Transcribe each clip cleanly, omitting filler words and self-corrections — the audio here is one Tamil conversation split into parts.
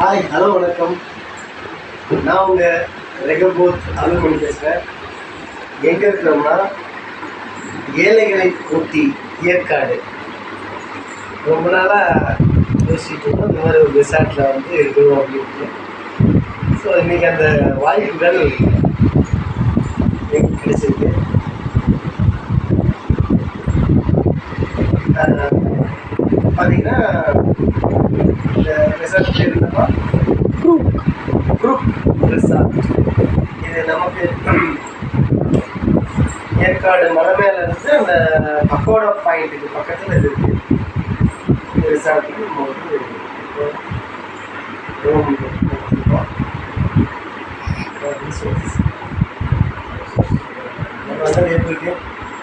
ஹாய், ஹலோ, வணக்கம். நான் உங்கள் ரெகபோத் அலுமணி பேசுகிறேன். எங்கே இருக்கிறோம்னா ஏழைகளை ஊட்டி ஏற்காடு. ரொம்ப நாளாக யோசிச்சுட்டு இருந்தோம், இந்த மாதிரி ஒரு ரிசார்ட்டில் வந்து இருக்கணும் அப்படின்ட்டு. ஸோ இன்றைக்கி அந்த வாய்ப்புகள் எனக்கு கிடைச்சிருக்கு. பார்த்தீங்கன்னா இந்த ரிசார்ட் பேர் என்னப்பா? Group resort. இது நமக்கு ஏற்காடு மலை மேலே இருந்து அந்த பக்கோடா பாயிண்ட்டுக்கு பக்கத்தில் இது இருக்குது. இந்த ரிசார்ட்டுக்கு நம்ம வந்து ரூம் எடுத்துருக்கோம்.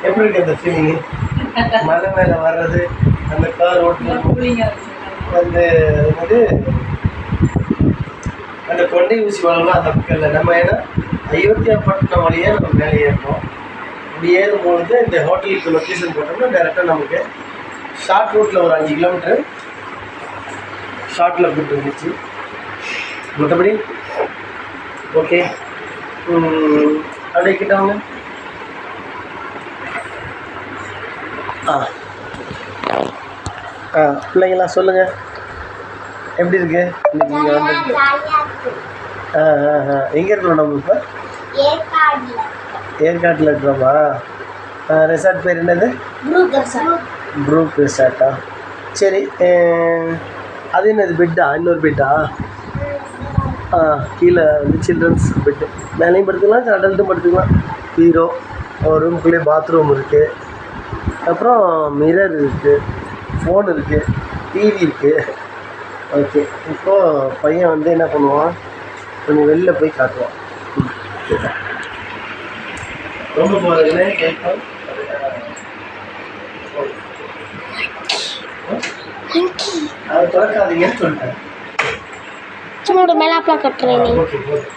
எப்படி இருக்கு அந்த ஃபீலிங்கு? மலை மேலே வர்றது, அந்த கார் ஓட்டு வந்து அது அந்த கொண்டை ஊசி வளம்லாம் அந்த பக்கம் இல்லை. நம்ம ஏன்னா அயோத்தியாப்பட்டினம் வழியாக நம்ம மேலே ஏறணும். இப்படி ஏறும்பொழுது இந்த ஹோட்டலுக்கு லொக்கேஷன் போட்டோம்னா டேரெக்டாக நமக்கு ஷார்ட் ரூட்டில் ஒரு 5 கிலோமீட்டர் ஷார்ட்டில் போட்டு இருந்துச்சு. மற்றபடி ஓகே. அப்படியே கிட்டவங்க பிள்ளைங்களாம் சொல்லுங்கள், எப்படி இருக்கு இன்னைக்கு இங்கே வந்து? எங்கே இருக்கிறோம் நம்ம இப்போ? ஏற்காட்டில் இருக்கிறோமா? ரிசார்ட் பேர் என்னது? ப்ரூக் ரிசார்ட்டா? சரி. அது என்னது, பெட்டா? இன்னொரு பெட்டா? கீழே வந்து சில்ட்ரன்ஸ் பெட்டு, மேலேயும் படுத்துக்கலாம், அடல்ட்டும் படுத்துக்கலாம். ஹீரோ ஒரு ரூமுக்குள்ளேயே பாத்ரூம் இருக்குது, அப்புறம் மிரர் இருக்குது, ஃபோன் இருக்குது, டிவி இருக்குது. ஓகே, இப்போது பையன் வந்து என்ன பண்ணுவான், கொஞ்சம் வெளில போய் காட்டுவான். ரொம்ப போகிறதுன்னு கேட்கும். அதை திறக்காதீங்கன்னு சொல்லிட்டேன். மேலாப்பில் கட்டுறேன். ஓகே, போதும்.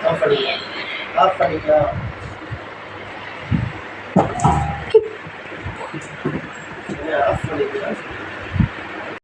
ஆஃப் பண்ணிக்கலாம், ஆஃப் பண்ணிக்கலாம். ஆஃப் பண்ணிக்கலாம்.